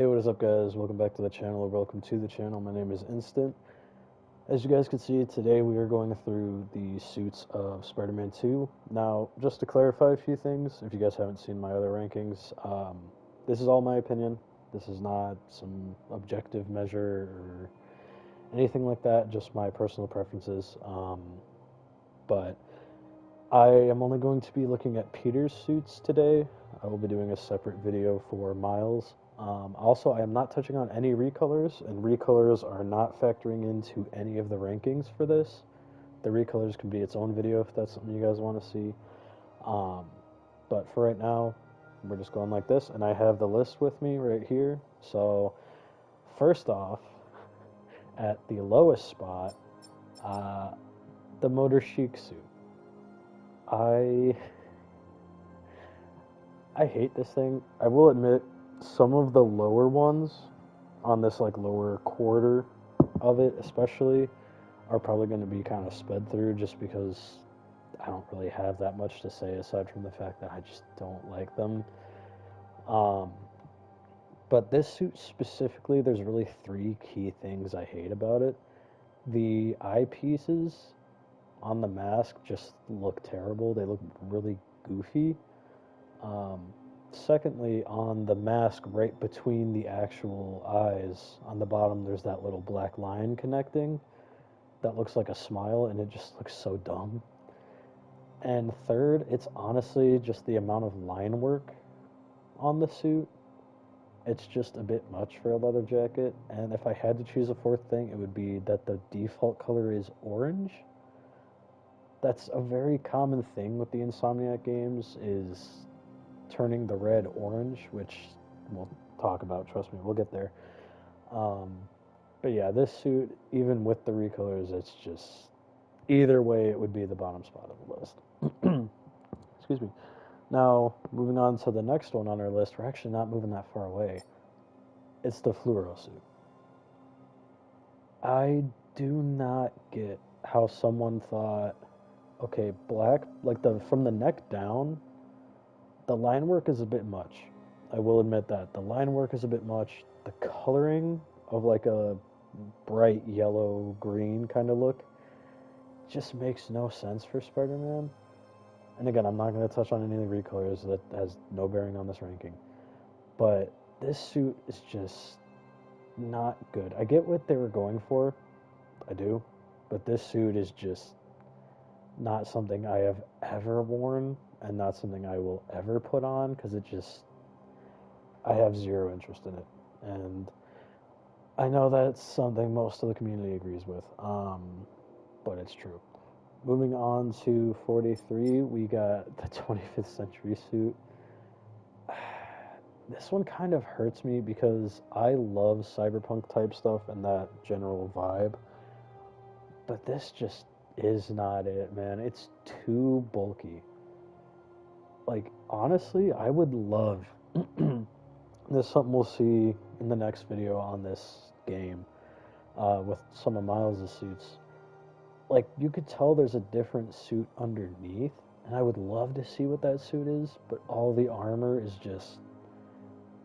Hey, what is up, guys? Welcome back to the channel, or welcome to the channel. My name is Instant. As you guys can see, today we are going through the suits of Spider-Man 2. Now, just to clarify a few things, if you guys haven't seen my other rankings, this is all my opinion. This is not some objective measure or anything like that, just my personal preferences. But I am only going to be looking at Peter's suits today. I will be doing a separate video for Miles. Also, I am not touching on any recolors, and recolors are not factoring into any of the rankings for this. The recolors can be its own video if that's something you guys want to see. Um, but for right now, we're just going like this, and I have the list with me right here. So, first off, at the lowest spot, uh, the Motor Chic suit. I I hate this thing. I will admit, some of the lower ones on this like lower quarter of it especially are probably going to be kind of sped through just because I don't really have that much to say aside from the fact that I just don't like them. Um, but this suit specifically, there's really three key things I hate about it. The eyepieces on the mask just look terrible. They look really goofy. Um, Secondly, on the mask right between the actual eyes, on the bottom, there's that little black line connecting that looks like a smile, and it just looks so dumb. And third, it's honestly just the amount of line work on the suit. It's just a bit much for a leather jacket. And if I had to choose a fourth thing, it would be that the default color is orange. That's a very common thing with the Insomniac games, is turning the red orange, which we'll talk about. Trust me, we'll get there. Um, but yeah, this suit, even with the recolors, it's just either way, it would be the bottom spot of the list. Excuse me. Now, moving on to the next one on our list, we're actually not moving that far away. It's the fluoro suit. I do not get how someone thought, okay, black, like the from the neck down, the line work is a bit much. I will admit that. The line work is a bit much. The coloring of like a bright yellow green kind of look just makes no sense for Spider-Man. And again, I'm not going to touch on any of the recolors, that has no bearing on this ranking. But this suit is just not good. I get what they were going for. I do. But this suit is just not something I have ever worn, and not something I will ever put on, because I have zero interest in it. And I know that's something most of the community agrees with, but it's true. Moving on to 43, we got the 25th Century suit. This one kind of hurts me because I love cyberpunk type stuff and that general vibe, but this just is not it, man. It's too bulky. Like, honestly, I would love this is something we'll see in the next video on this game, with some of Miles' suits. Like, you could tell there's a different suit underneath, and I would love to see what that suit is, but all the armor is just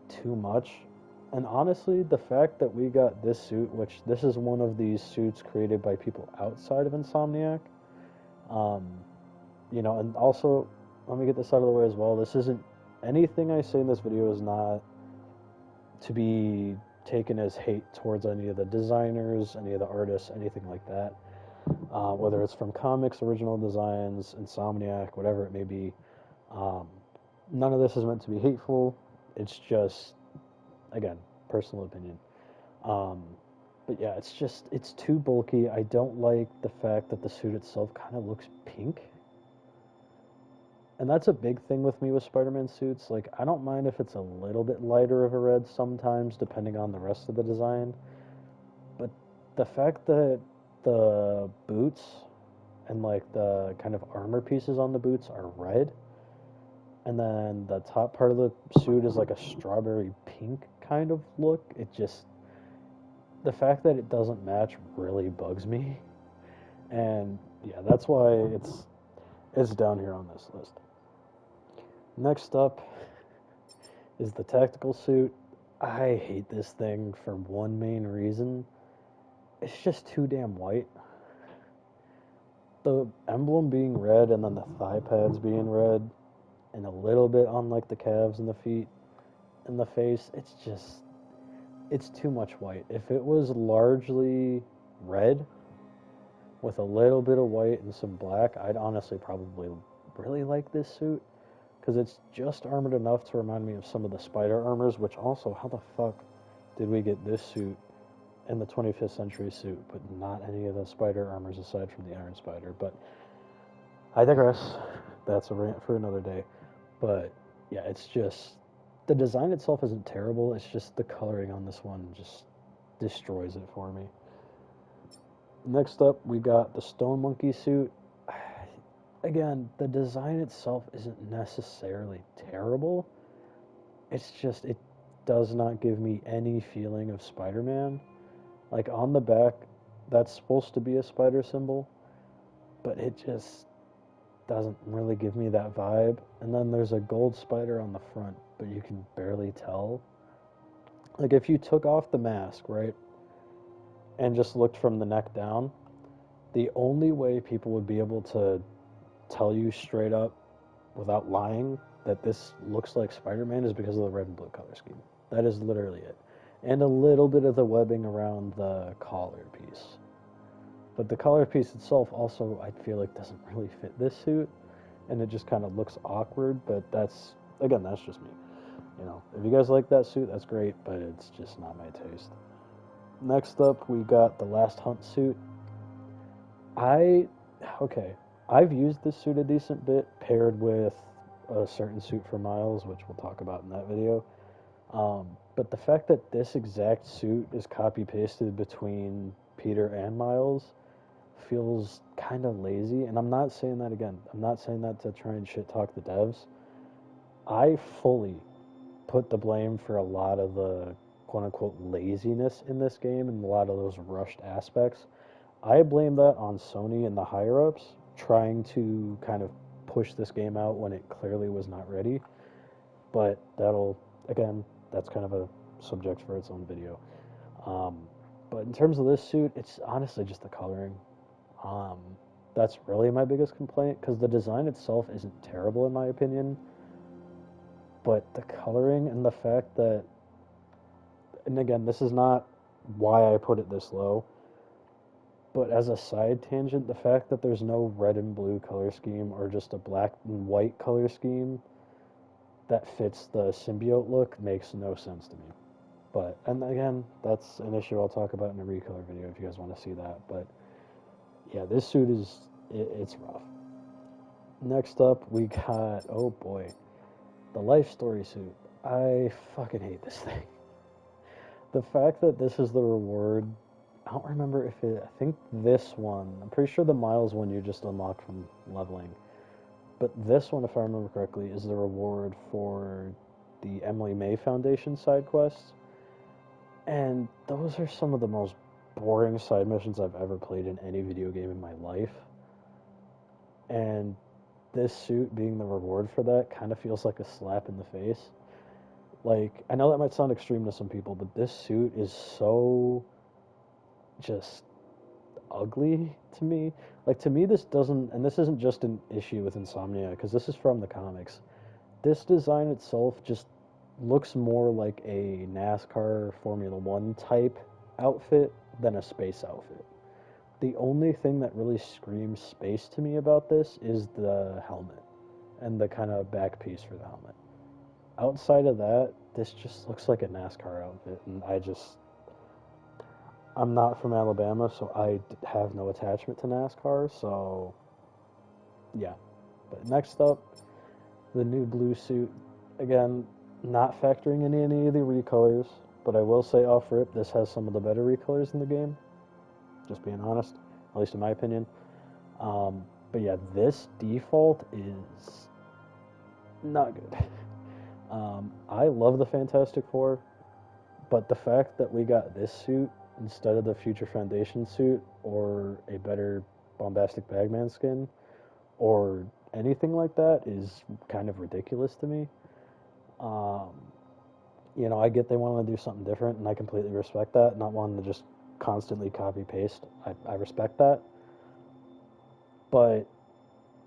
too much. And honestly, the fact that we got this suit, which this is one of these suits created by people outside of Insomniac, um, and also, let me get this out of the way as well. This isn't, anything I say in this video is not to be taken as hate towards any of the designers, any of the artists, anything like that. Whether it's from comics, original designs, Insomniac, whatever it may be. None of this is meant to be hateful. It's just, again, personal opinion. Um, but yeah, it's too bulky. I don't like the fact that the suit itself kind of looks pink. And that's a big thing with me with Spider-Man suits. Like, I don't mind if it's a little bit lighter of a red sometimes, depending on the rest of the design. But the fact that the boots and like the kind of armor pieces on the boots are red, and then the top part of the suit is like a strawberry pink kind of look, the fact that it doesn't match really bugs me. And yeah, that's why it's down here on this list. Next up is the tactical suit. I hate this thing for one main reason. It's just too damn white. The emblem being red and then the thigh pads being red and a little bit on like the calves and the feet and the face, it's too much white. If it was largely red with a little bit of white and some black, I'd honestly probably really like this suit because it's just armored enough to remind me of some of the spider armors, which also, how the fuck did we get this suit in the 25th century suit, but not any of the spider armors aside from the Iron Spider? But I digress. That's a rant for another day. But yeah, it's just the design itself isn't terrible. It's just the coloring on this one just destroys it for me. Next up, we got the Stone Monkey suit. Again, the design itself isn't necessarily terrible. It's just, it does not give me any feeling of Spider Man. Like on the back, that's supposed to be a spider symbol, but it just doesn't really give me that vibe. And then there's a gold spider on the front, but you can barely tell. Like if you took off the mask, right, and just looked from the neck down, the only way people would be able to tell you straight up without lying that this looks like Spider-Man is because of the red and blue color scheme. That is literally it. And a little bit of the webbing around the collar piece. But the collar piece itself also, I feel like, doesn't really fit this suit, and it just kind of looks awkward, but that's, again, that's just me. You know, if you guys like that suit, that's great, but it's just not my taste. Next up, we got the Last Hunt suit. Okay, I've used this suit a decent bit, paired with a certain suit for Miles, which we'll talk about in that video. But the fact that this exact suit is copy-pasted between Peter and Miles feels kind of lazy, and I'm not saying that again. I'm not saying that to try and shit talk the devs. I fully put the blame for a lot of the quote-unquote laziness in this game and a lot of those rushed aspects. I blame that on Sony and the higher-ups trying to kind of push this game out when it clearly was not ready. But that'll, again, that's kind of a subject for its own video. But in terms of this suit, it's honestly just the coloring. Um, that's really my biggest complaint, because the design itself isn't terrible in my opinion, but the coloring and the fact that, and again, this is not why I put it this low, but as a side tangent, the fact that there's no red and blue color scheme or just a black and white color scheme that fits the symbiote look makes no sense to me. But, and again, that's an issue I'll talk about in a recolor video if you guys want to see that. But yeah, this suit is, it's rough. Next up, we got, oh boy, the Life Story suit. I fucking hate this thing. The fact that this is the reward, I don't remember if it, I think this one, I'm pretty sure the Miles one you just unlock from leveling. But this one, if I remember correctly, is the reward for the Emily May Foundation side quests. And those are some of the most boring side missions I've ever played in any video game in my life. And this suit being the reward for that kind of feels like a slap in the face. Like, I know that might sound extreme to some people, but this suit is so just ugly to me. Like, to me, this doesn't, and this isn't just an issue with Insomnia, because this is from the comics. This design itself just looks more like a NASCAR Formula One type outfit than a space outfit. The only thing that really screams space to me about this is the helmet and the kind of back piece for the helmet. Outside of that, this just looks like a NASCAR outfit, and I'm not from Alabama, so I have no attachment to NASCAR, so yeah. But next up, the new blue suit. Again, not factoring in any of the recolors, but I will say off rip, this has some of the better recolors in the game. Just being honest, at least in my opinion. But yeah, this default is not good. I love the Fantastic Four, but the fact that we got this suit instead of the Future Foundation suit or a better Bombastic Bagman skin or anything like that is kind of ridiculous to me. You know, I get they want to do something different, and I completely respect that. Not wanting to just constantly copy paste. I respect that. But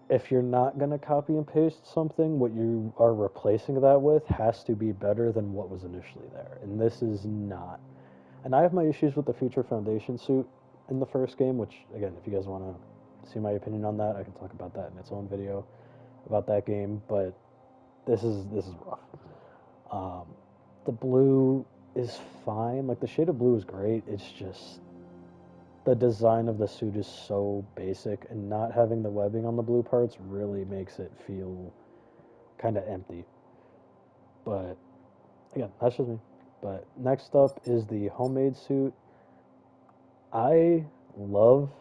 if you're not going to copy and paste something, what you are replacing that with has to be better than what was initially there. And this is not. And I have my issues with the Future Foundation suit in the first game, which, again, if you guys want to see my opinion on that, I can talk about that in its own video about that game. But this is rough. Um, the blue is fine. Like, the shade of blue is great. It's just the design of the suit is so basic, and not having the webbing on the blue parts really makes it feel kind of empty. But again, that's just me. But next up is the homemade suit. I love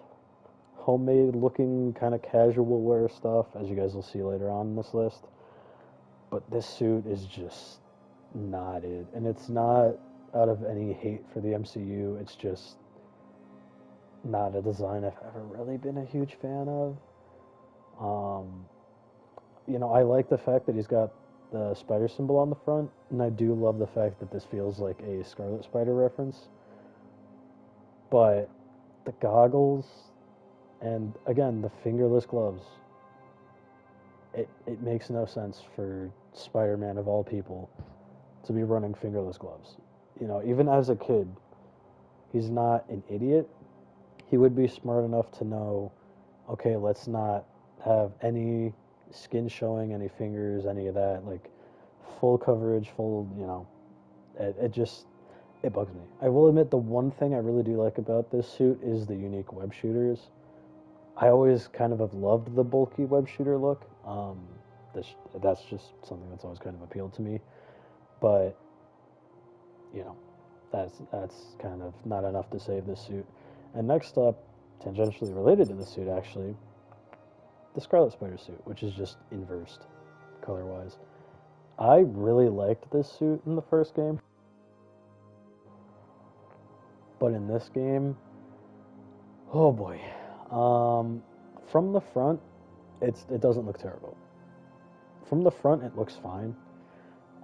homemade looking kind of casual wear stuff, as you guys will see later on in this list. But this suit is just not it. And it's not out of any hate for the MCU. It's just not a design I've ever really been a huge fan of. You know, I like the fact that he's got the spider symbol on the front, and I do love the fact that this feels like a Scarlet Spider reference. But the goggles, and again, the fingerless gloves, it makes no sense for Spider-Man of all people to be running fingerless gloves. You know, even as a kid, he's not an idiot. He would be smart enough to know, okay, let's not have any skin showing, any fingers, any of that. Like, full coverage, full, you know, it bugs me. I will admit the one thing I really do like about this suit is the unique web shooters. I always kind of have loved the bulky web shooter look. That's just something that's always kind of appealed to me. But, you know, that's kind of not enough to save this suit. And next up, tangentially related to the suit actually, the Scarlet Spider suit, which is just inversed color-wise. I really liked this suit in the first game, but in this game, oh boy. From the front, it doesn't look terrible. From the front, it looks fine.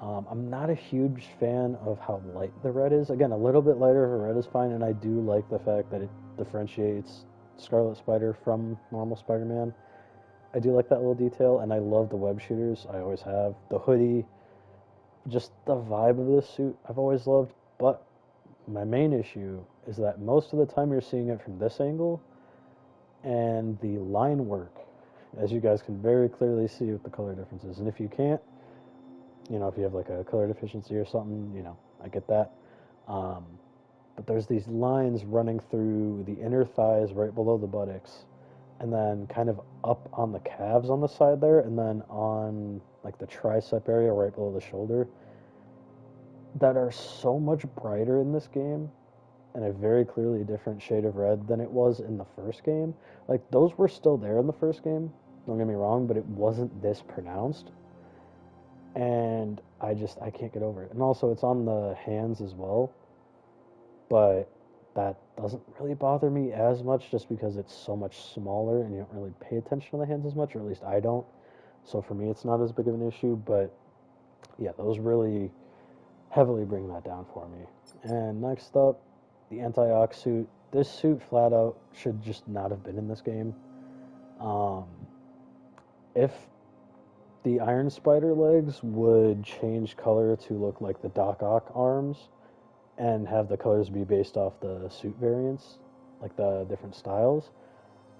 I'm not a huge fan of how light the red is. Again, a little bit lighter of a red is fine, and I do like the fact that it differentiates Scarlet Spider from normal Spider-Man. I do like that little detail, and I love the web shooters. I always have. The hoodie, just the vibe of this suit, I've always loved. But my main issue is that most of the time you're seeing it from this angle, and the line work, as you guys can very clearly see with the color differences. And if you can't, you know, if you have like a color deficiency or something, you know, I get that. But there's these lines running through the inner thighs right below the buttocks, and then kind of up on the calves on the side there, and then on like the tricep area right below the shoulder, that are so much brighter in this game, and a very clearly different shade of red than it was in the first game. Like, those were still there in the first game, don't get me wrong, but it wasn't this pronounced. And I can't get over it. And also, it's on the hands as well, but that doesn't really bother me as much just because it's so much smaller and you don't really pay attention to the hands as much, or at least I don't. So for me, it's not as big of an issue, but yeah, those really heavily bring that down for me. And next up, the anti-ox suit. This suit flat out should just not have been in this game. If the Iron Spider legs would change color to look like the Doc Ock arms and have the colors be based off the suit variants, like the different styles,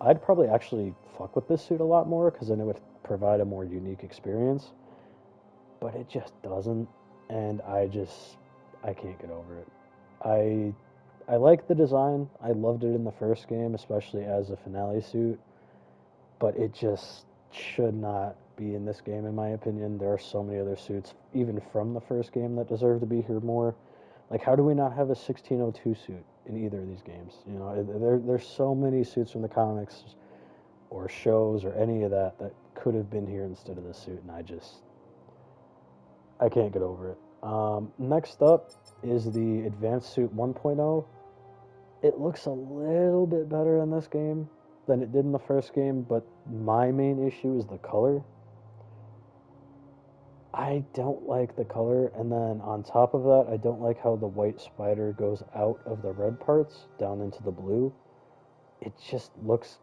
I'd probably actually fuck with this suit a lot more because then it would provide a more unique experience. But it just doesn't, and I can't get over it. I like the design. I loved it in the first game, especially as a finale suit, but it just should not be in this game, in my opinion. There are so many other suits, even from the first game, that deserve to be here more. Like, how do we not have a 1602 suit in either of these games? You know, there's so many suits from the comics or shows or any of that that could have been here instead of this suit, and I can't get over it. Next up is the Advanced Suit 1.0. It looks a little bit better in this game than it did in the first game, but my main issue is the color. I don't like the color, and then on top of that, I don't like how the white spider goes out of the red parts down into the blue. It just looks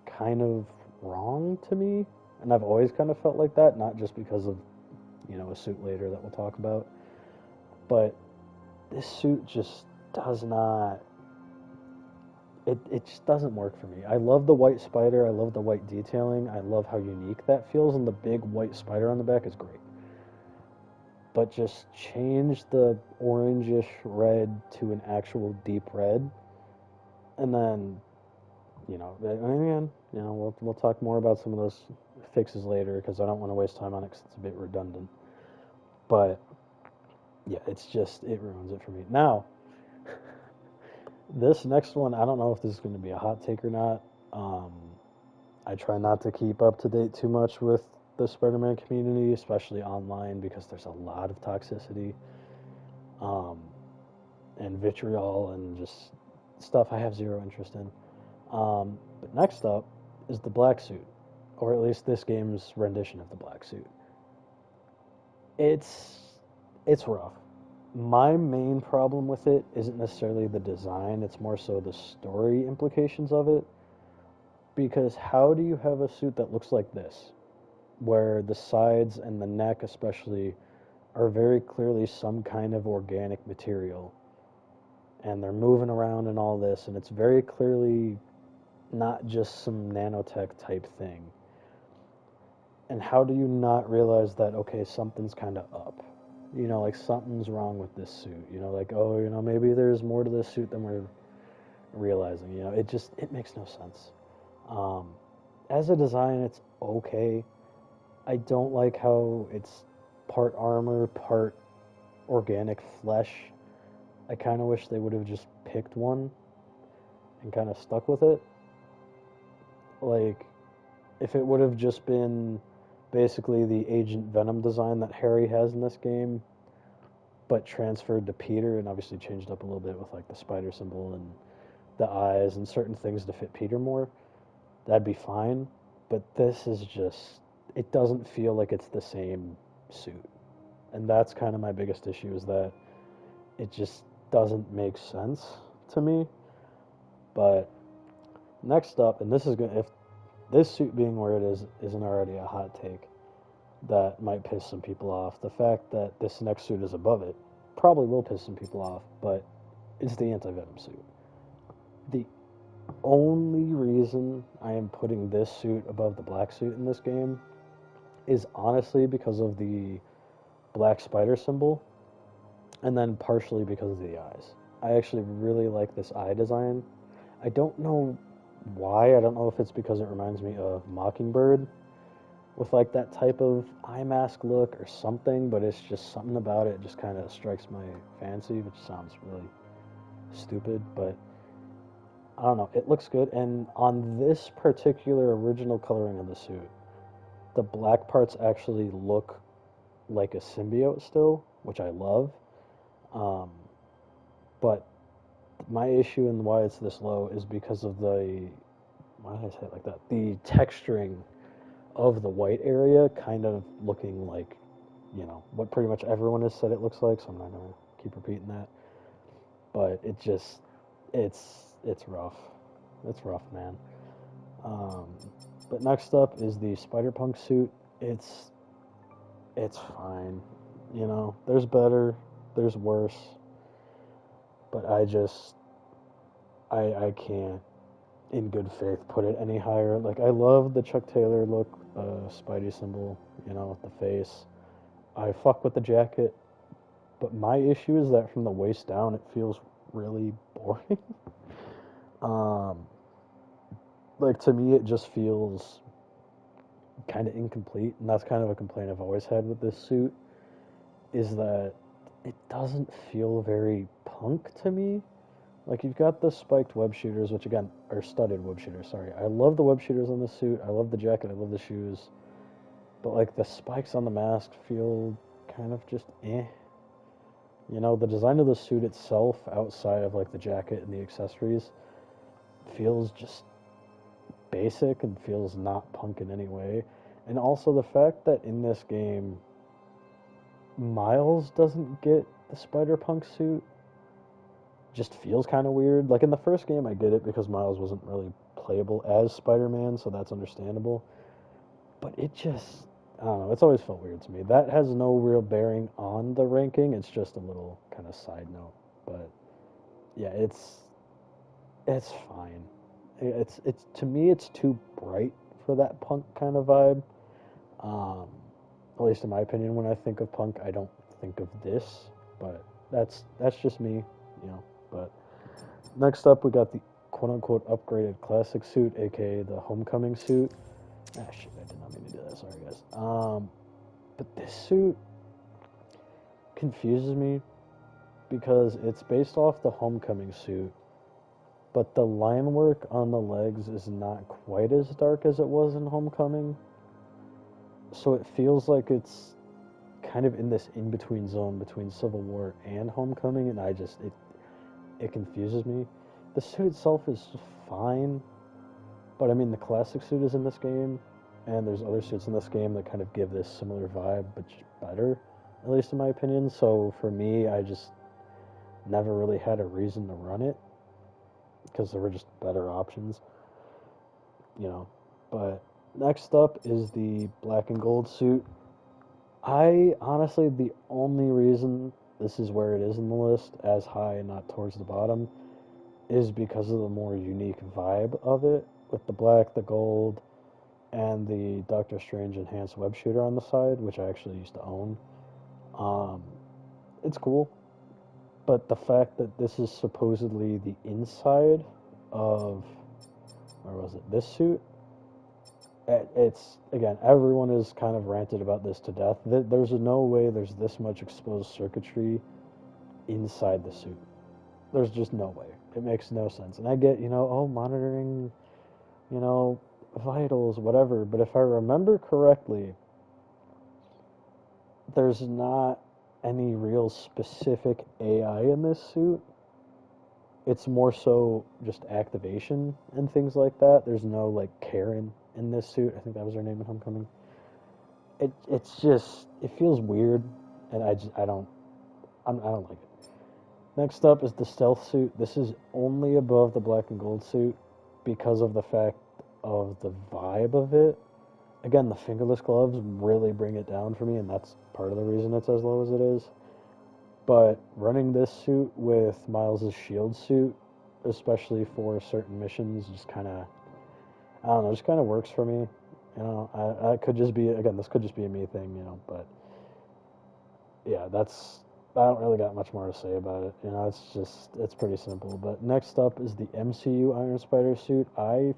kind of wrong to me, and I've always kind of felt like that, not just because of, a suit later that we'll talk about, but this suit just does not. It just doesn't work for me. I love the white spider. I love the white detailing. I love how unique that feels, and the big white spider on the back is great. But just change the orangish red to an actual deep red, and then, and again, we'll talk more about some of those fixes later because I don't want to waste time on it because it's a bit redundant. But yeah, it ruins it for me. Now, this next one, I don't know if this is going to be a hot take or not. I try not to keep up to date too much with the Spider-Man community, especially online, because there's a lot of toxicity, and vitriol and just stuff I have zero interest in. But next up is the black suit, or at least this game's rendition of the black suit. It's rough. My main problem with it isn't necessarily the design, it's more so the story implications of it. Because how do you have a suit that looks like this, where the sides and the neck especially are very clearly some kind of organic material, and they're moving around and all this, and it's very clearly not just some nanotech type thing. And how do you not realize that, okay, something's kind of up? Like something's wrong with this suit. Like, oh, maybe there's more to this suit than we're realizing. It makes no sense. As a design, it's okay. I don't like how it's part armor, part organic flesh. I kind of wish they would have just picked one and kind of stuck with it. Like, if it would have just been basically the Agent Venom design that Harry has in this game, but transferred to Peter and obviously changed up a little bit with like the spider symbol and the eyes and certain things to fit Peter more, that'd be fine. But this is just, it doesn't feel like it's the same suit. And that's kind of my biggest issue, is that it just doesn't make sense to me. But next up, and this is going to, if this suit being where it is isn't already a hot take, that might piss some people off. The fact that this next suit is above it probably will piss some people off, but it's the anti-venom suit. The only reason I am putting this suit above the black suit in this game is honestly because of the black spider symbol, and then partially because of the eyes. I actually really like this eye design. I don't know why. I don't know if it's because it reminds me of Mockingbird with like that type of eye mask look or something, but it's just something about it just kind of strikes my fancy, which sounds really stupid, but I don't know. It looks good, and on this particular original coloring of the suit, the black parts actually look like a symbiote still, which I love. But my issue and why it's this low is because of why did I say it like that? The texturing of the white area kind of looking like, what pretty much everyone has said it looks like, so I'm not going to keep repeating that. But it's rough. It's rough, man. But next up is the Spider-Punk suit. It's fine. There's better, there's worse. But I can't, in good faith, put it any higher. Like, I love the Chuck Taylor look, Spidey symbol, with the face. I fuck with the jacket, but my issue is that from the waist down, it feels really boring. Like, to me, it just feels kind of incomplete, and that's kind of a complaint I've always had with this suit, is that it doesn't feel very punk to me. Like, you've got the spiked web shooters, which again are studded web shooters, sorry. I love the web shooters on the suit, I love the jacket, I love the shoes, but like the spikes on the mask feel kind of just eh. The design of the suit itself, outside of like the jacket and the accessories, feels just basic and feels not punk in any way. And also the fact that in this game, Miles doesn't get the Spider-Punk suit. Just feels kind of weird. Like in the first game, I get it because Miles wasn't really playable as Spider-Man, so that's understandable. But it just, I don't know, it's always felt weird to me. That has no real bearing on the ranking. It's just a little kind of side note. But yeah, it's fine. It's to me, it's too bright for that punk kind of vibe. Um, at least in my opinion, when I think of punk, I don't think of this. But that's just me, you know. But next up, we got the quote unquote upgraded classic suit, aka the homecoming suit. Ah, shit, I did not mean to do that. Sorry, guys. But this suit confuses me because it's based off the homecoming suit, but the line work on the legs is not quite as dark as it was in homecoming. So it feels like it's kind of in this in-between zone between Civil War and homecoming, and it confuses me. The suit itself is fine, but I mean the classic suit is in this game, and there's other suits in this game that kind of give this similar vibe, but better, at least in my opinion. So for me, I just never really had a reason to run it because there were just better options, you know. But next up is the black and gold suit. I honestly, the only reason this is where it is in the list, as high and not towards the bottom, is because of the more unique vibe of it, with the black, the gold, and the Doctor Strange enhanced web shooter on the side, which I actually used to own. Um, it's cool, but the fact that this is supposedly the inside of, where was it, this suit, it's, again, everyone is kind of ranted about this to death. There's no way there's this much exposed circuitry inside the suit. There's just no way. It makes no sense. And I get, oh, monitoring, vitals, whatever. But if I remember correctly, there's not any real specific AI in this suit. It's more so just activation and things like that. There's no, like, Karen in this suit. I think that was her name in Homecoming. It's just, it feels weird, and I don't like it. Next up is the stealth suit. This is only above the black and gold suit because of the fact of the vibe of it. Again, the fingerless gloves really bring it down for me, and that's part of the reason it's as low as it is. But running this suit with Miles' shield suit, especially for certain missions, just kind of, I don't know, just kind of works for me. I could just be, again, this could just be a me thing, but yeah, I don't really got much more to say about it. It's pretty simple. But next up is the MCU Iron Spider suit. I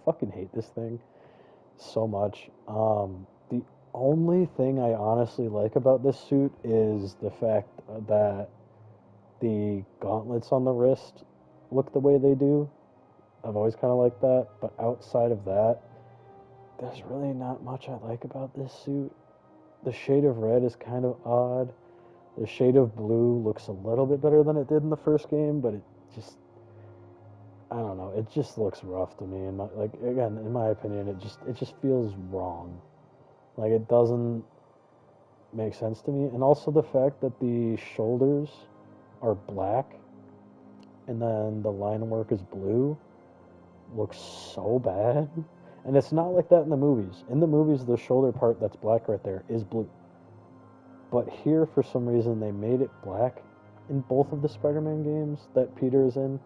fucking hate this thing so much. The only thing I honestly like about this suit is the fact that the gauntlets on the wrist look the way they do. I've always kind of liked that, but outside of that, there's really not much I like about this suit. The shade of red is kind of odd. The shade of blue looks a little bit better than it did in the first game, but it just, I don't know, it just looks rough to me. And again, in my opinion, it just feels wrong. Like, it doesn't make sense to me. And also the fact that the shoulders are black and then the line work is blue looks so bad. And it's not like that in the movies. In the movies, the shoulder part that's black right there is blue. But here, for some reason, they made it black in both of the Spider-Man games that Peter is in.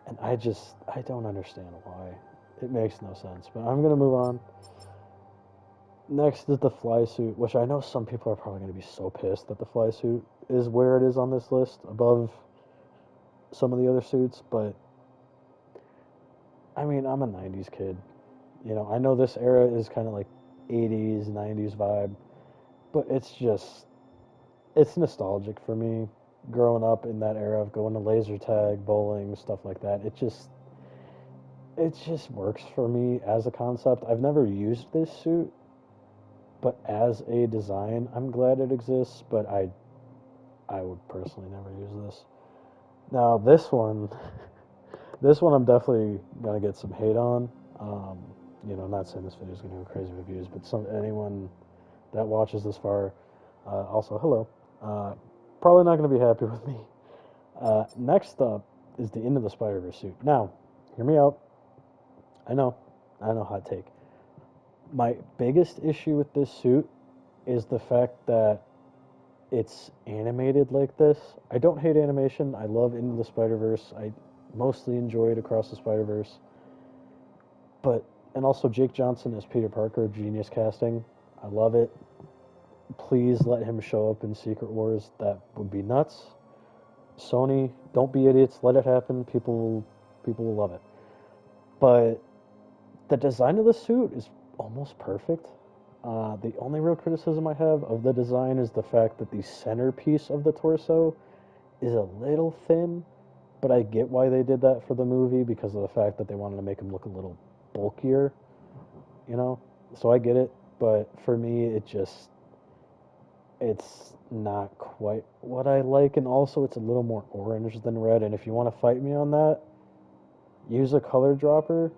And I don't understand why. It makes no sense. But I'm going to move on. Next is the fly suit, which I know some people are probably going to be so pissed that the fly suit is where it is on this list, above some of the other suits. But, I mean, I'm a 90s kid. I know this era is kind of like 80s, 90s vibe. But it's nostalgic for me, growing up in that era of going to laser tag, bowling, stuff like that. It just works for me as a concept. I've never used this suit, but as a design, I'm glad it exists, but I would personally never use this. Now, this one I'm definitely going to get some hate on. I'm not saying this video is going to go crazy reviews, but anyone that watches this far, Also, hello. Probably not going to be happy with me. Next up is the Into the Spider-Verse suit. Now, hear me out. I know, hot take. My biggest issue with this suit is the fact that it's animated like this. I don't hate animation. I love Into the Spider-Verse. I mostly enjoyed Across the Spider-Verse. But, and also Jake Johnson as Peter Parker, genius casting. I love it. Please let him show up in Secret Wars. That would be nuts. Sony, don't be idiots. Let it happen. People will love it. But the design of the suit is almost perfect. The only real criticism I have of the design is the fact that the centerpiece of the torso is a little thin, but I get why they did that for the movie because of the fact that they wanted to make him look a little bulkier, you know? So I get it, but for me, it's not quite what I like, and also it's a little more orange than red, and if you want to fight me on that, use a color dropper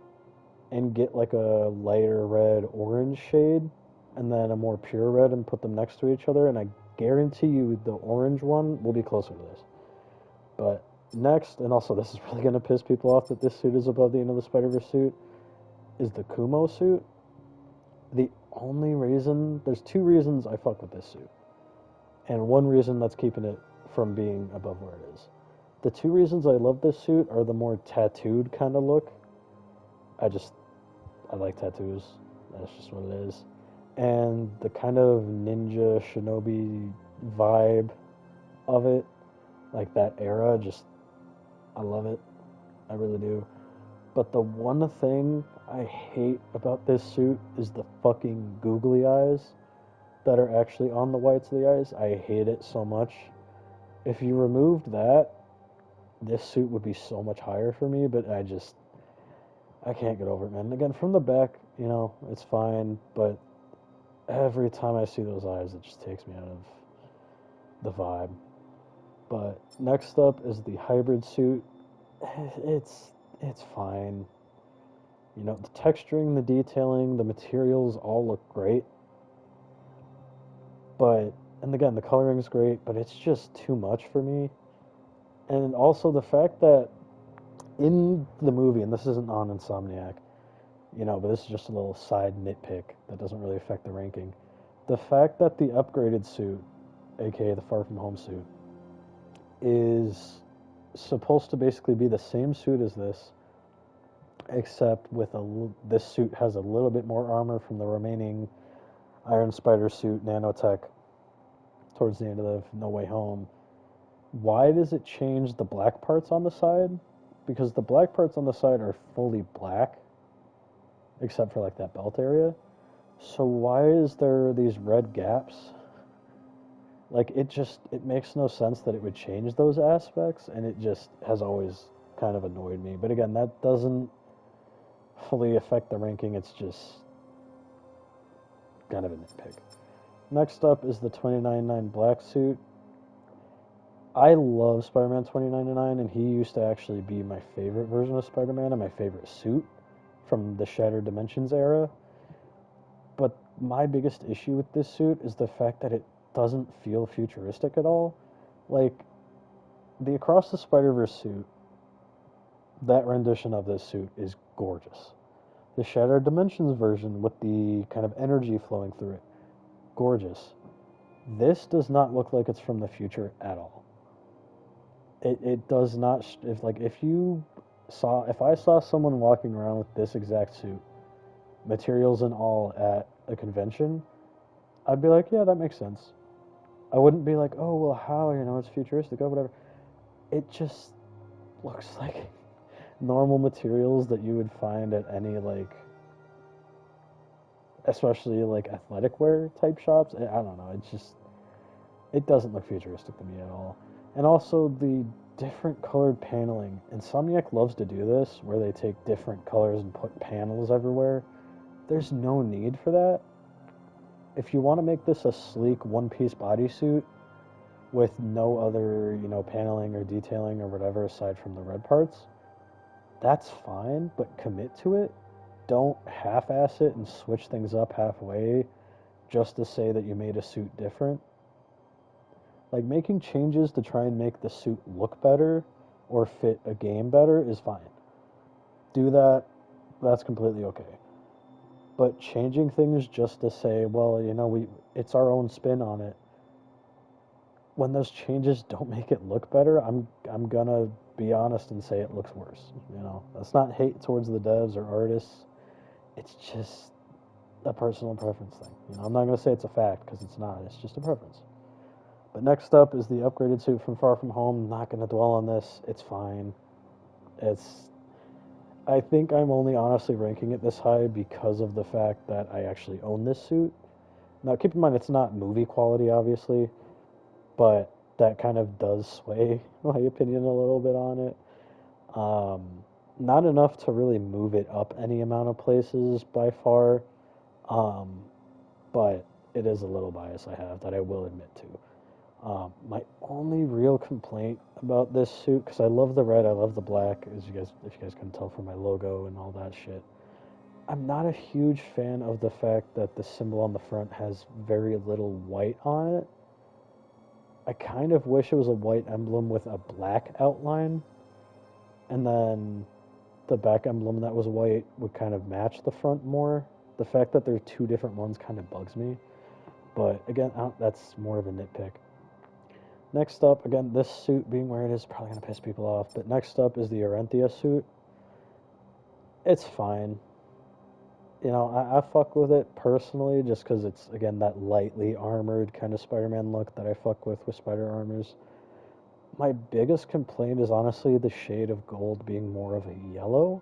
and get like a lighter red orange shade and then a more pure red and put them next to each other, and I guarantee you the orange one will be closer to this. But next, and also this is really going to piss people off that this suit is above the Into the Spider-Verse suit, is the Kumo suit. The only reason, there's two reasons I fuck with this suit, and one reason that's keeping it from being above where it is. The two reasons I love this suit are the more tattooed kind of look. I like tattoos. That's just what it is. And the kind of ninja shinobi vibe of it, like that era, I love it. I really do. But the one thing I hate about this suit is the fucking googly eyes that are actually on the whites of the eyes. I hate it so much. If you removed that, this suit would be so much higher for me, but I can't get over it, man. Again, from the back, it's fine, but every time I see those eyes, it just takes me out of the vibe. But next up is the hybrid suit. It's fine. The texturing, the detailing, the materials all look great. And again, the coloring is great, but it's just too much for me. And also the fact that in the movie, and this isn't on Insomniac, but this is just a little side nitpick that doesn't really affect the ranking. The fact that the upgraded suit, aka the Far From Home suit, is supposed to basically be the same suit as this, except with this suit has a little bit more armor from the remaining Iron Spider suit nanotech towards the end of the No Way Home. Why does it change the black parts on the side? Because the black parts on the side are fully black, except for like that belt area. So why is there these red gaps? Like it makes no sense that it would change those aspects, and it just has always kind of annoyed me. But again, that doesn't fully affect the ranking. It's just kind of a nitpick. Next up is the 2099 black suit. I love Spider-Man 2099, and he used to actually be my favorite version of Spider-Man and my favorite suit from the Shattered Dimensions era. But my biggest issue with this suit is the fact that it doesn't feel futuristic at all. Like, the Across the Spider-Verse suit, that rendition of this suit is gorgeous. The Shattered Dimensions version with the kind of energy flowing through it, gorgeous. This does not look like it's from the future at all. It does not. If I saw someone walking around with this exact suit, materials and all, at a convention, I'd be like, yeah, that makes sense. I wouldn't be like, oh, well, how, it's futuristic, oh, whatever. It just looks like normal materials that you would find at any, especially, athletic wear type shops. I don't know, it doesn't look futuristic to me at all. And also the different colored paneling. Insomniac loves to do this, where they take different colors and put panels everywhere. There's no need for that. If you want to make this a sleek one-piece bodysuit with no other, paneling or detailing or whatever aside from the red parts, that's fine, but commit to it. Don't half-ass it and switch things up halfway just to say that you made a suit different. Like, making changes to try and make the suit look better or fit a game better is fine. Do that, that's completely okay. But changing things just to say, well, it's our own spin on it, when those changes don't make it look better, I'm gonna be honest and say it looks worse. That's not hate towards the devs or artists. It's just a personal preference thing. I'm not gonna say it's a fact because it's not. It's just a preference. But next up is the upgraded suit from Far From Home. Not gonna dwell on this. It's fine. It's. I think I'm only honestly ranking it this high because of the fact that I actually own this suit. Now, keep in mind it's not movie quality, obviously, but that kind of does sway my opinion a little bit on it. Not enough to really move it up any amount of places by far, um, but it is a little bias I have that I will admit to. My only real complaint about this suit, because I love the red, I love the black, if you guys can tell from my logo and all that shit. I'm not a huge fan of the fact that the symbol on the front has very little white on it. I kind of wish it was a white emblem with a black outline, and then the back emblem that was white would kind of match the front more. The fact that there's two different ones kind of bugs me, but again, that's more of a nitpick. Next up, again, this suit being where it is probably going to piss people off, but next up is the Arenthia suit. It's fine. I fuck with it personally just because it's, again, that lightly armored kind of Spider-Man look that I fuck with spider armors. My biggest complaint is honestly the shade of gold being more of a yellow.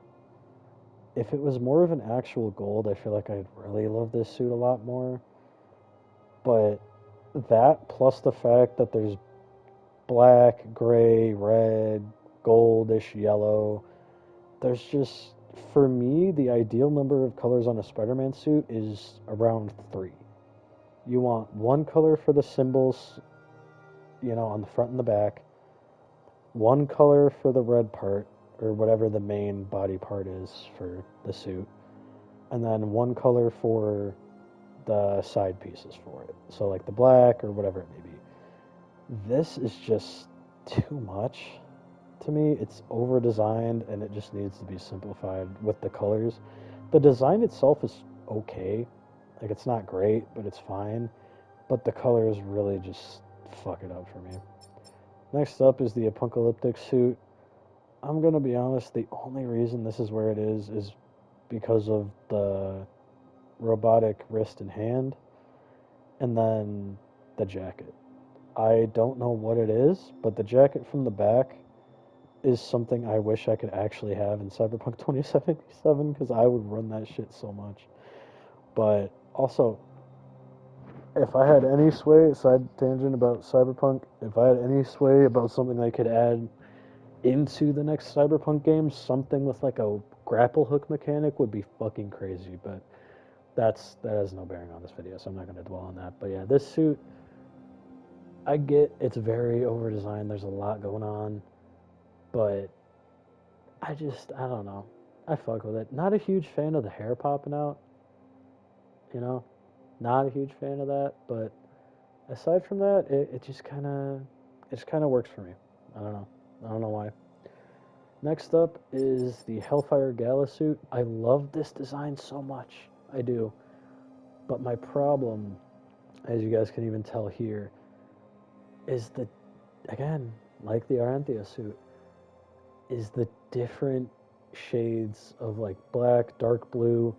If it was more of an actual gold, I feel like I'd really love this suit a lot more. But that plus the fact that there's black, gray, red, goldish yellow, there's just, for me, the ideal number of colors on a Spider-Man suit is around 3. You want one color for the symbols, on the front and the back, one color for the red part, or whatever the main body part is for the suit, and then one color for the side pieces for it. So like the black or whatever it may be. This is just too much to me. It's over designed and it just needs to be simplified with the colors. The design itself is okay. Like, it's not great, but it's fine. But the colors really just fuck it up for me. Next up is the apocalyptic suit. I'm gonna be honest, the only reason this is where it is because of the robotic wrist and hand, and then the jacket. I don't know what it is, but the jacket from the back is something I wish I could actually have in Cyberpunk 2077 because I would run that shit so much. But also, if I had any sway, side tangent about Cyberpunk, if I had any sway about something I could add into the next Cyberpunk game, something with like a grapple hook mechanic would be fucking crazy, but that has no bearing on this video, so I'm not going to dwell on that. But yeah, this suit, I get it's very over designed, there's a lot going on, but I don't know. I fuck with it. Not a huge fan of the hair popping out, not a huge fan of that, but aside from that, it just kind of works for me. I don't know why. Next up is the Hellfire Gala suit. I love this design so much. I do. But my problem, as you guys can even tell here, is again, like the Aranthia suit, is the different shades of like black, dark blue,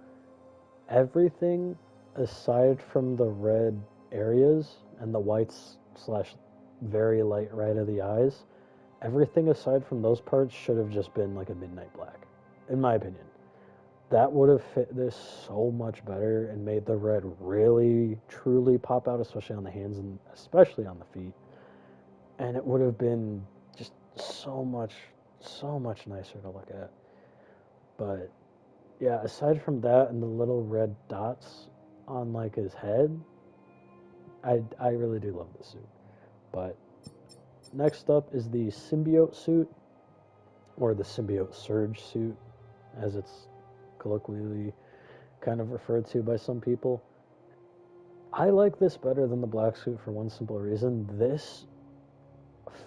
everything aside from the red areas and the whites slash very light red of the eyes, everything aside from those parts should have just been like a midnight black, in my opinion. That would have fit this so much better and made the red really, truly pop out, especially on the hands and especially on the feet. And it would have been just so much nicer to look at. But yeah, aside from that and the little red dots on like his head, I really do love this suit. But next up is the symbiote suit, or the symbiote surge suit, as it's colloquially kind of referred to by some people. I like this better than the black suit for one simple reason. This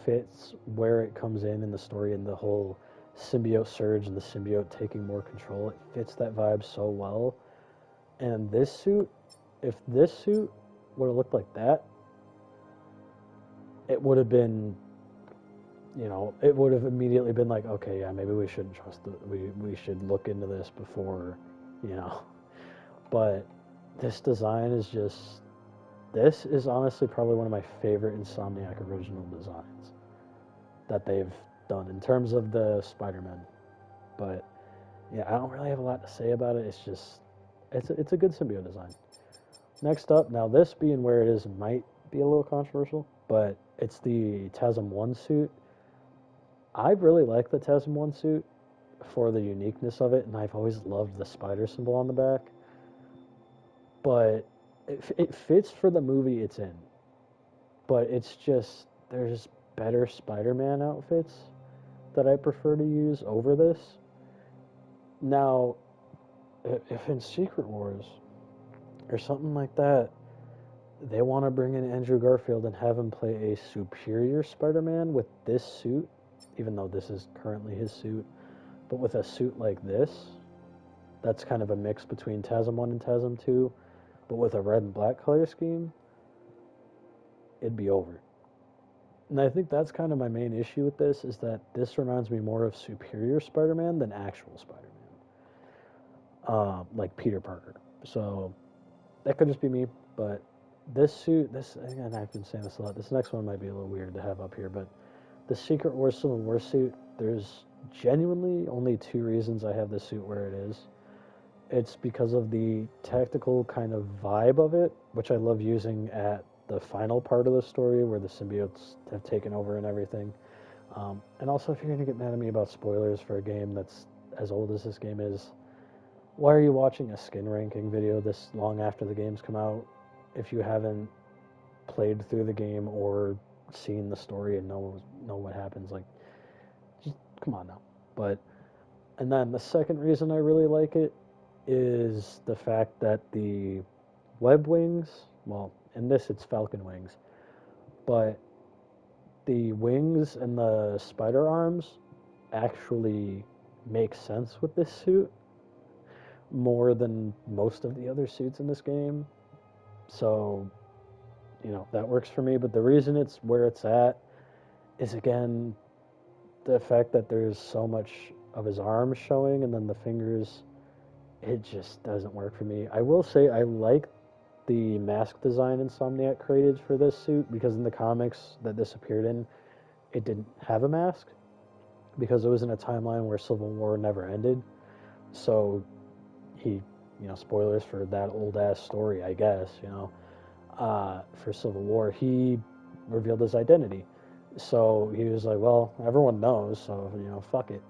fits where it comes in the story and the whole symbiote surge and the symbiote taking more control. It fits that vibe so well. And this suit, if this suit would have looked like that, it would have been, it would have immediately been like, okay, yeah, maybe we shouldn't trust it. We should look into this before, you know. But this design is just, this is honestly probably one of my favorite Insomniac original designs that they've done in terms of the Spider-Man. But yeah, I don't really have a lot to say about it. It's just, it's a good symbiote design. Next up, now this being where it is might be a little controversial, but it's the TASM 1 suit. I really like the TASM 1 suit for the uniqueness of it, and I've always loved the spider symbol on the back. But it fits for the movie it's in. But it's just, there's better Spider-Man outfits that I prefer to use over this. Now, if in Secret Wars or something like that, they want to bring in Andrew Garfield and have him play a superior Spider-Man with this suit, even though this is currently his suit, but with a suit like this, that's kind of a mix between TASM 1 and TASM 2, but with a red and black color scheme, it'd be over. And I think that's kind of my main issue with this, is that this reminds me more of Superior Spider-Man than actual Spider-Man. Like Peter Parker. So, that could just be me, but this suit, again, I've been saying this a lot, this next one might be a little weird to have up here, but the Secret Wars Civil War suit, there's genuinely only two reasons I have this suit where it is. It's because of the tactical kind of vibe of it, which I love using at the final part of the story where the symbiotes have taken over and everything. And also, if you're going to get mad at me about spoilers for a game that's as old as this game is, why are you watching a skin ranking video this long after the game's come out if you haven't played through the game or seen the story and know what happens? Like, just come on now. And then the second reason I really like it is the fact that the web wings, well, in this it's falcon wings, but the wings and the spider arms actually make sense with this suit more than most of the other suits in this game. So, that works for me. But the reason it's where it's at is, again, the fact that there's so much of his arms showing and then the fingers, it just doesn't work for me. I will say I like the mask design Insomniac created for this suit, because in the comics that this appeared in, it didn't have a mask because it was in a timeline where Civil War never ended. So he, spoilers for that old ass story, I guess, for Civil War, he revealed his identity. So he was like, well, everyone knows, so, fuck it.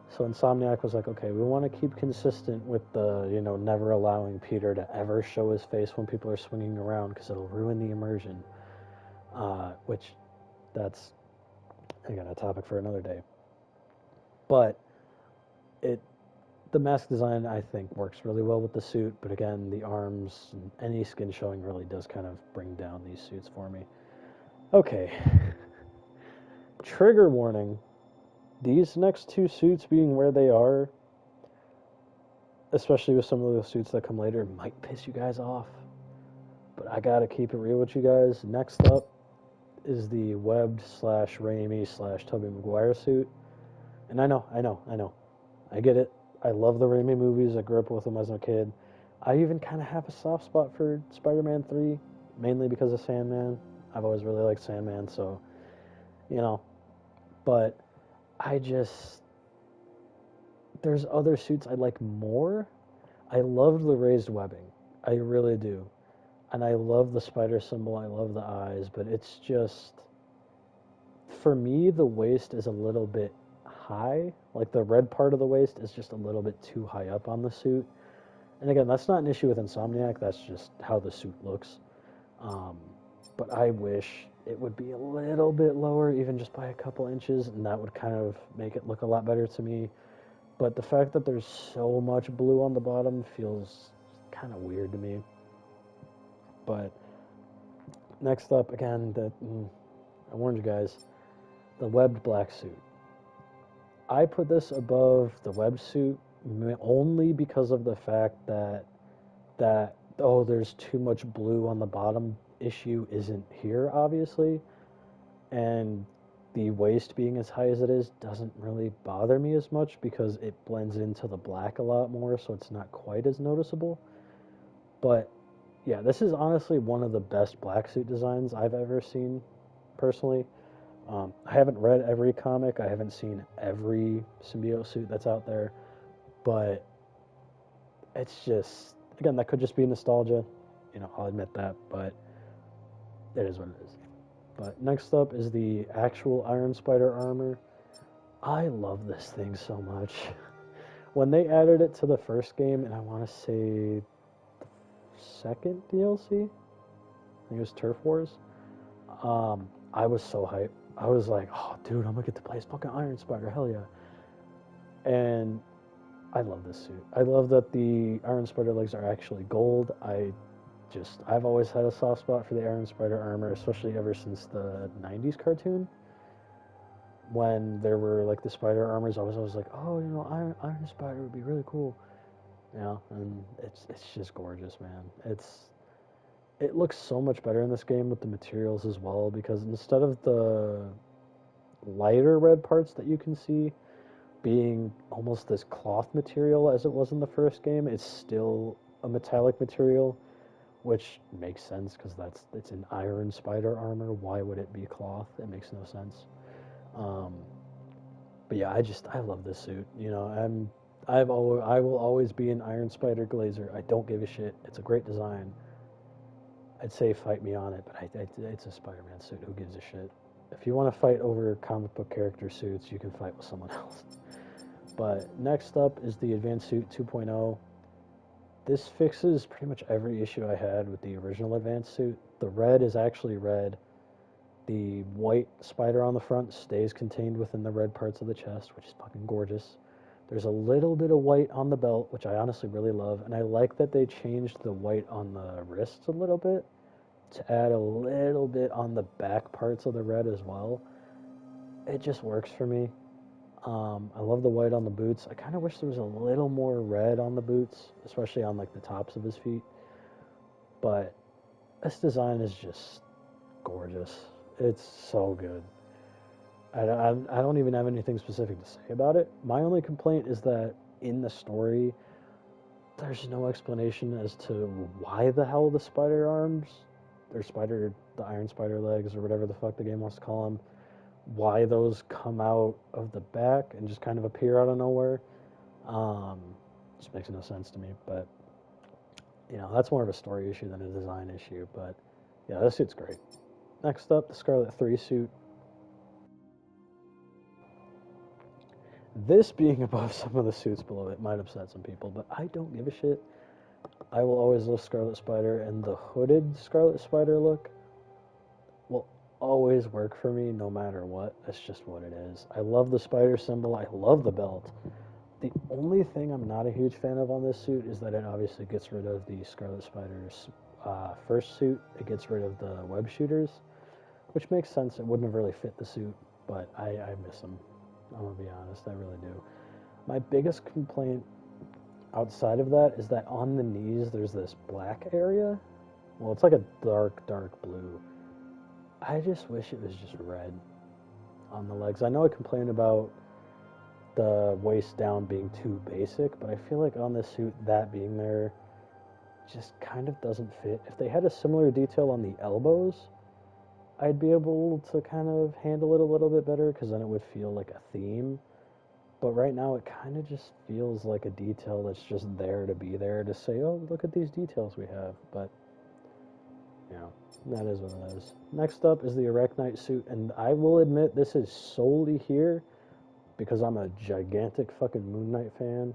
So Insomniac was like, okay, we want to keep consistent with the, never allowing Peter to ever show his face when people are swinging around because it'll ruin the immersion. Which, that's, again, a topic for another day. But the mask design, I think, works really well with the suit, but again, the arms and any skin showing really does kind of bring down these suits for me. Okay. Trigger warning. These next two suits being where they are, especially with some of the suits that come later, might piss you guys off. But I gotta keep it real with you guys. Next up is the webbed / Raimi / Tobey Maguire suit. And I know. I get it. I love the Raimi movies. I grew up with them as a kid. I even kind of have a soft spot for Spider-Man 3, mainly because of Sandman. I've always really liked Sandman, so, But there's other suits I like more. I love the raised webbing. I really do. And I love the spider symbol. I love the eyes, but it's just, for me, the waist is a little bit high. Like the red part of the waist is just a little bit too high up on the suit. And again, that's not an issue with Insomniac. That's just how the suit looks. But I wish it would be a little bit lower, even just by a couple inches, and that would kind of make it look a lot better to me. But the fact that there's so much blue on the bottom feels kind of weird to me. But next up, again, I warned you guys, the webbed black suit. I put this above the web suit only because of the fact that oh, there's too much blue on the bottom issue isn't here, obviously, and the waist being as high as it is doesn't really bother me as much because it blends into the black a lot more, so it's not quite as noticeable. But yeah, this is honestly one of the best black suit designs I've ever seen, personally. I haven't read every comic, I haven't seen every symbiote suit that's out there, but it's just, again, that could just be nostalgia. I'll admit that, but it is what it is. But next up is the actual Iron Spider armor. I love this thing so much. When they added it to the first game, and I want to say the second DLC, I think it was Turf Wars, I was so hyped. I was like, oh, dude, I'm going to get to play as fucking Iron Spider, hell yeah. And I love this suit. I love that the Iron Spider legs are actually gold. I've always had a soft spot for the Iron Spider armor, especially ever since the 90s cartoon. When there were like the spider armors, I was always like, oh, Iron Spider would be really cool. And it's just gorgeous, man. It looks so much better in this game with the materials as well, because instead of the lighter red parts that you can see being almost this cloth material as it was in the first game, it's still a metallic material, which makes sense because it's an Iron Spider armor. Why would it be cloth? It makes no sense. But yeah, I love this suit. I will always be an Iron Spider glazer. I don't give a shit. It's a great design. I'd say fight me on it, but it's a Spider-Man suit. Who gives a shit? If you want to fight over comic book character suits, you can fight with someone else. But next up is the Advanced Suit 2.0. This fixes pretty much every issue I had with the original Advanced Suit. The red is actually red. The white spider on the front stays contained within the red parts of the chest, which is fucking gorgeous. There's a little bit of white on the belt, which I honestly really love, and I like that they changed the white on the wrists a little bit to add a little bit on the back parts of the red as well. It just works for me. I love the white on the boots. I kind of wish there was a little more red on the boots, especially on like the tops of his feet. But this design is just gorgeous. It's so good. I don't even have anything specific to say about it. My only complaint is that in the story, there's no explanation as to why the hell the spider arms, the Iron Spider legs, or whatever the fuck the game wants to call them, why those come out of the back and just kind of appear out of nowhere. Just makes no sense to me. But that's more of a story issue than a design issue. But yeah, this suit's great. Next up, the Scarlet 3 suit. This being above some of the suits below it might upset some people, but I don't give a shit. I will always love Scarlet Spider, and the hooded Scarlet Spider look will always work for me no matter what. That's just what it is. I love the spider symbol. I love the belt. The only thing I'm not a huge fan of on this suit is that it obviously gets rid of the Scarlet Spider's first suit. It gets rid of the web shooters, which makes sense. It wouldn't have really fit the suit, but I miss them. I'm going to be honest, I really do. My biggest complaint outside of that is that on the knees there's this black area. Well, it's like a dark blue. I just wish it was just red on the legs. I know I complained about the waist down being too basic, but I feel like on this suit, that being there just kind of doesn't fit. If they had a similar detail on the elbows, I'd be able to kind of handle it a little bit better, because then it would feel like a theme. But right now it kind of just feels like a detail that's just there to be there to say, oh, look at these details we have. But, that is what it is. Next up is the Arachnite suit, and I will admit this is solely here because I'm a gigantic fucking Moon Knight fan,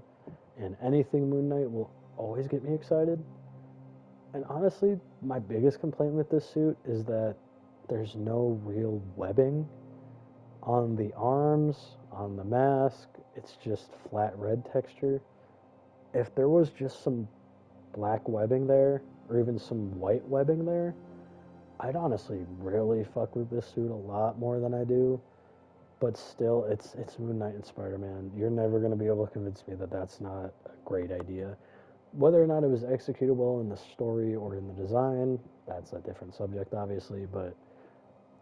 and anything Moon Knight will always get me excited. And honestly, my biggest complaint with this suit is that there's no real webbing on the arms, on the mask. It's just flat red texture. If there was just some black webbing there, or even some white webbing there, I'd honestly really fuck with this suit a lot more than I do. but still, it's Moon Knight and Spider-Man. You're never going to be able to convince me that that's not a great idea. Whether or not it was executed well in the story or in the design, that's a different subject, obviously, but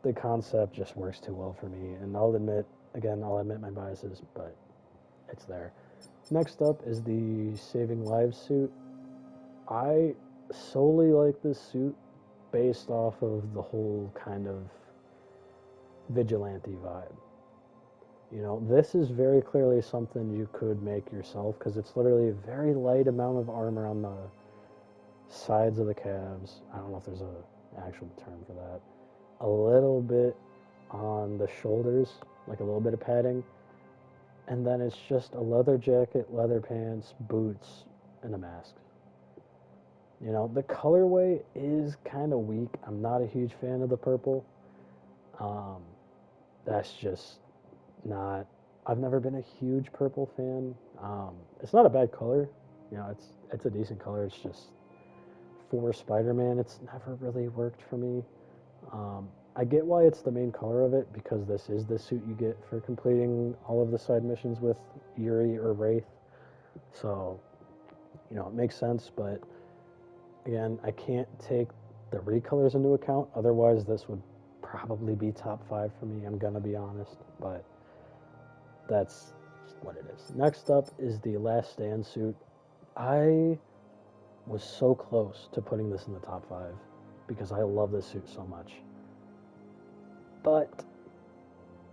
the concept just works too well for me. And I'll admit my biases, but it's there. Next up is the Saving Lives suit. I solely like this suit based off of the whole kind of vigilante vibe. You know, this is very clearly something you could make yourself because it's literally a very light amount of armor on the sides of the calves. I don't know if there's an actual term for that. A little bit on the shoulders, like a little bit of padding. And then it's just a leather jacket, leather pants, boots, and a mask. You know, the colorway is kind of weak. I'm not a huge fan of the purple. Um, that's just not. I've never been a huge purple fan. It's not a bad color. You know, it's a decent color. It's just for Spider-Man, it's never really worked for me. I get why it's the main color of it because this is the suit you get for completing all of the side missions with Yuri or Wraith. So, you know, it makes sense, but again, I can't take the recolors into account. Otherwise, this would probably be top 5 for me. I'm going to be honest, but that's what it is. Next up is the Last Stand suit. I was so close to putting this in the top 5 because I love this suit so much. But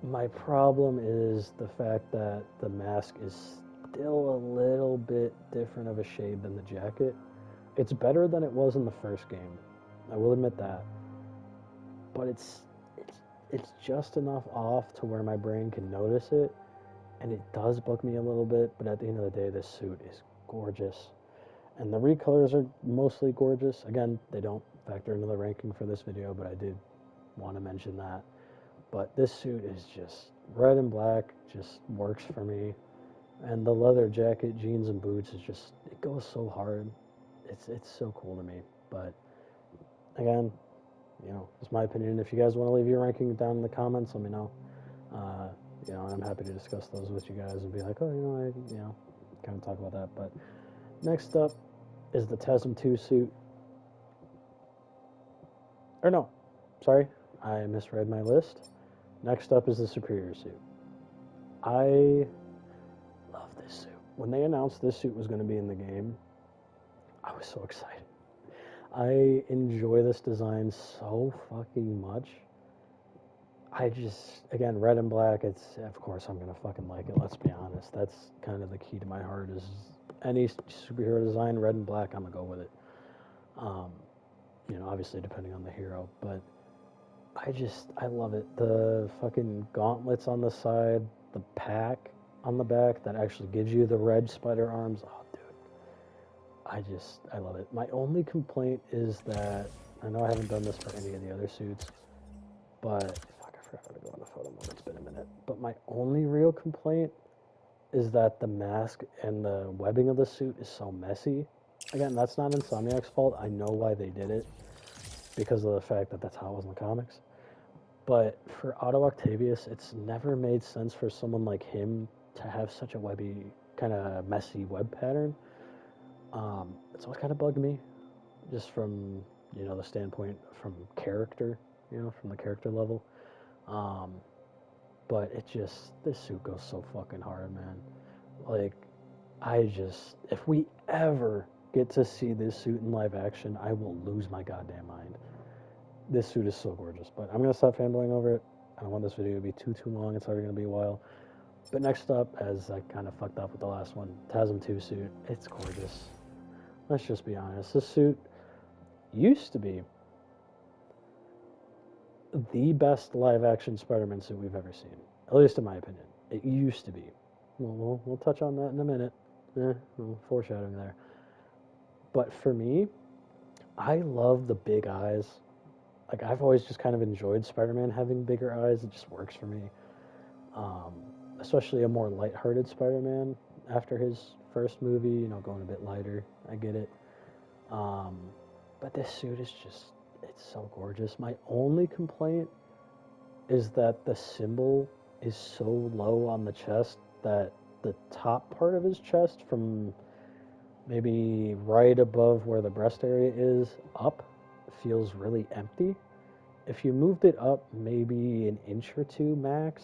my problem is the fact that the mask is still a little bit different of a shade than the jacket. It's better than it was in the first game. I will admit that. But it's just enough off to where my brain can notice it, and it does bug me a little bit, but at the end of the day, this suit is gorgeous. And the recolors are mostly gorgeous. Again, they don't factor into the ranking for this video, but I did want to mention that. But this suit is just red and black, just works for me. And the leather jacket, jeans, and boots is just, it goes so hard. It's so cool to me. But again, you know, it's my opinion. If you guys want to leave your ranking down in the comments, let me know. You know, and I'm happy to discuss those with you guys and be like, oh, you know, kind of talk about that. But next up is the TASM 2 suit. Or no, sorry, I misread my list. Next up is the Superior suit. I love this suit. When they announced this suit was going to be in the game, I was so excited. I enjoy this design so fucking much. Again, red and black, of course I'm going to fucking like it, let's be honest. That's kind of the key to my heart is any superhero design, red and black, I'm going to go with it. You know, obviously depending on the hero, but I love it. The fucking gauntlets on the side, the pack on the back that actually gives you the red spider arms. Oh, dude. I love it. My only complaint is that, I know I haven't done this for any of the other suits, but, fuck, I forgot how to go on the photo mode. It's been a minute. But my only real complaint is that the mask and the webbing of the suit is so messy. Again, that's not Insomniac's fault. I know why they did it because of the fact that that's how it was in the comics. But for Otto Octavius, it's never made sense for someone like him to have such a webby, kind of messy web pattern. It's always kind of bugged me, just from, you know, the standpoint from character, you know, from the character level. But this suit goes so fucking hard, man. Like, if we ever get to see this suit in live action, I will lose my goddamn mind. This suit is so gorgeous, but I'm going to stop fanboying over it. I don't want this video to be too long. It's already going to be a while. But next up, as I kind of fucked up with the last one, TASM 2 suit. It's gorgeous. Let's just be honest. This suit used to be the best live-action Spider-Man suit we've ever seen. At least in my opinion. It used to be. We'll touch on that in a minute. Foreshadowing there. But for me, I love the big eyes. Like, I've always just kind of enjoyed Spider-Man having bigger eyes. It just works for me. Especially a more lighthearted Spider-Man after his first movie, you know, going a bit lighter. I get it. But this suit is it's so gorgeous. My only complaint is that the symbol is so low on the chest that the top part of his chest, from maybe right above where the breast area is up, feels really empty. If you moved it up maybe an inch or two max,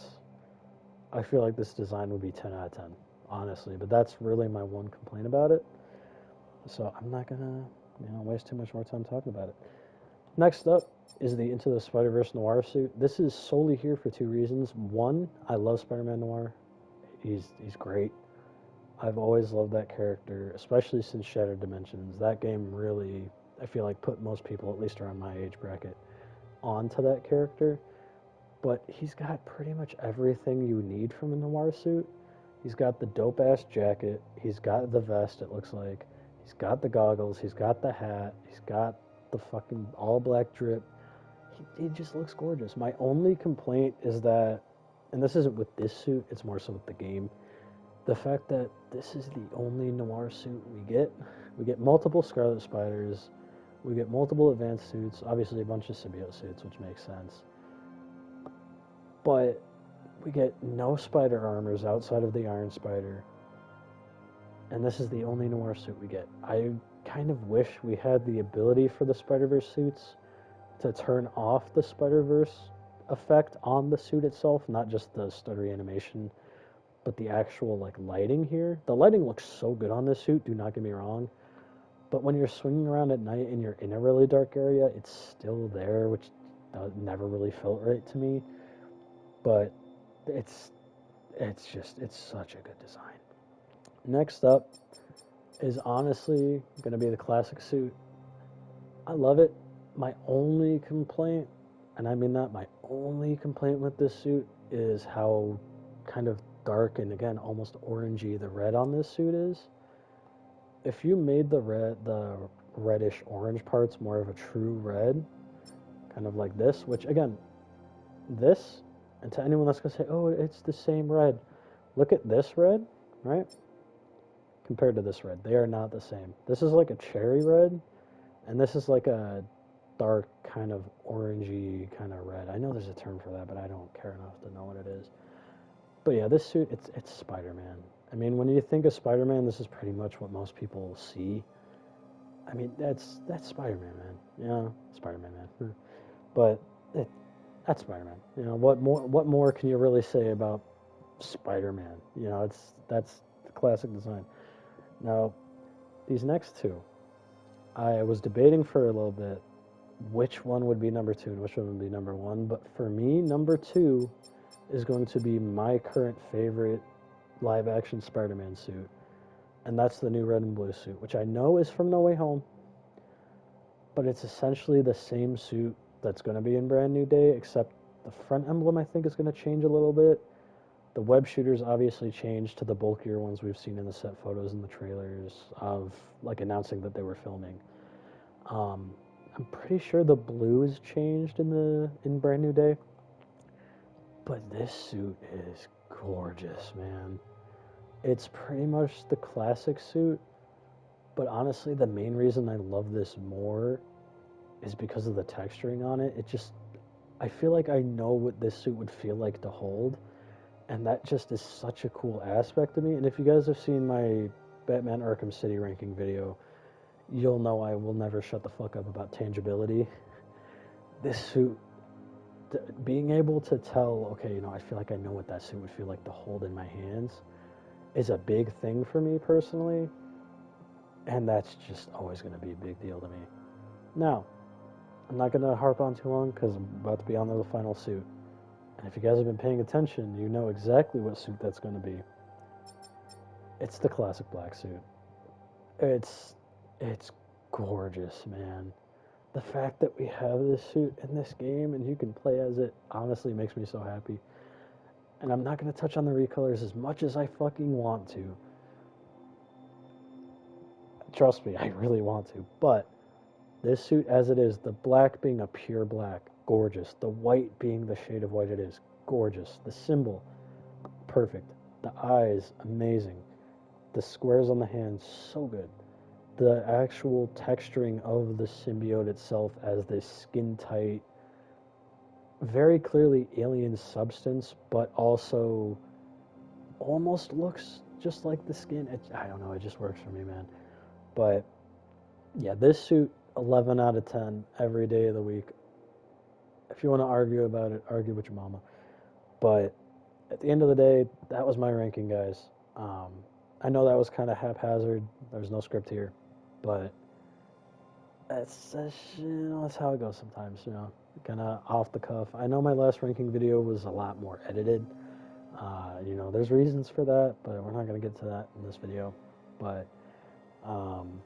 I feel like this design would be 10 out of 10, honestly. But that's really my one complaint about it. So I'm not gonna, waste too much more time talking about it. Next up is the Into the Spider-Verse Noir suit. This is solely here for two reasons. One, I love Spider-Man Noir. He's great. I've always loved that character, especially since Shattered Dimensions. That game really, I feel like, put most people, at least around my age bracket, onto that character. But he's got pretty much everything you need from a noir suit. He's got the dope ass jacket. He's got the vest, it looks like. He's got the goggles. He's got the hat. He's got the fucking all black drip. He just looks gorgeous. My only complaint is that, and this isn't with this suit, it's more so with the game, the fact that this is the only noir suit we get. We get multiple Scarlet Spiders. We get multiple advanced suits. Obviously a bunch of symbiote suits, which makes sense. But we get no spider armors outside of the Iron Spider. And this is the only noir suit we get. I kind of wish we had the ability for the Spider-Verse suits to turn off the Spider-Verse effect on the suit itself, not just the stuttery animation, but the actual lighting here. The lighting looks so good on this suit, do not get me wrong. But when you're swinging around at night and you're in a really dark area, it's still there, which never really felt right to me. But it's such a good design. Next up is honestly going to be the classic suit. I love it. My only complaint, and I mean that, my only complaint with this suit is how kind of dark and, again, almost orangey the red on this suit is. If you made the reddish orange parts more of a true red, kind of like this, which, again, this, and to anyone that's going to say, oh, it's the same red, look at this red, right? Compared to this red, they are not the same. This is like a cherry red, and this is like a dark kind of orangey kind of red. I know there's a term for that, but I don't care enough to know what it is. But yeah, this suit, it's Spider-Man. I mean, when you think of Spider-Man, this is pretty much what most people see. I mean, that's Spider-Man, man. Yeah, Spider-Man, man. But that's Spider-Man. What more can you really say about Spider-Man? That's the classic design. Now, these next two, I was debating for a little bit which one would be number 2 and which one would be number 1, but for me, number 2 is going to be my current favorite live-action Spider-Man suit, and that's the new red and blue suit, which I know is from No Way Home, but it's essentially the same suit that's going to be in Brand New Day, except the front emblem, I think, is going to change a little bit. The web shooters obviously changed to the bulkier ones we've seen in the set photos and the trailers of, announcing that they were filming. I'm pretty sure the blue is changed in Brand New Day. But this suit is gorgeous, man. It's pretty much the classic suit, but honestly, the main reason I love this more is because of the texturing on it. I feel like I know what this suit would feel like to hold. And that just is such a cool aspect to me. And if you guys have seen my Batman Arkham City ranking video, you'll know I will never shut the fuck up about tangibility. This suit, being able to tell, okay, I feel like I know what that suit would feel like to hold in my hands, is a big thing for me personally. And that's just always going to be a big deal to me. Now, I'm not going to harp on too long because I'm about to be on to the final suit. And if you guys have been paying attention, you know exactly what suit that's going to be. It's the classic black suit. It's gorgeous, man. The fact that we have this suit in this game and you can play as it honestly makes me so happy. And I'm not going to touch on the recolors as much as I fucking want to. Trust me, I really want to. But this suit as it is, the black being a pure black, gorgeous. The white being the shade of white it is, gorgeous. The symbol, perfect. The eyes, amazing. The squares on the hands, so good. The actual texturing of the symbiote itself as this skin-tight, very clearly alien substance, but also almost looks just like the skin. I don't know, it just works for me, man. But yeah, this suit, 11 out of 10 every day of the week. If you want to argue about it, argue with your mama. But at the end of the day, that was my ranking, guys. Um, I know that was kind of haphazard. There was no script here, but that's how it goes sometimes. Kind of off the cuff. I know my last ranking video was a lot more edited. There's reasons for that, but we're not gonna get to that in this video. But um,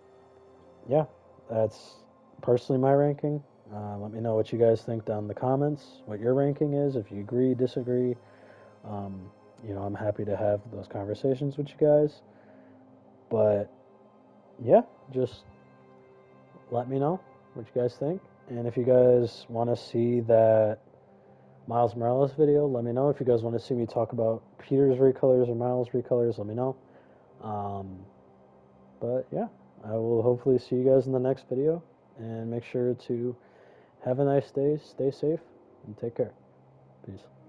yeah, that's personally my ranking. Let me know what you guys think down in the comments, what your ranking is, if you agree, disagree. Um, I'm happy to have those conversations with you guys. But yeah, just let me know what you guys think. And if you guys want to see that Miles Morales video, let me know. If you guys want to see me talk about Peter's recolors or Miles recolors, let me know. Um, but yeah, I will hopefully see you guys in the next video. And make sure to have a nice day, stay safe, and take care. Peace.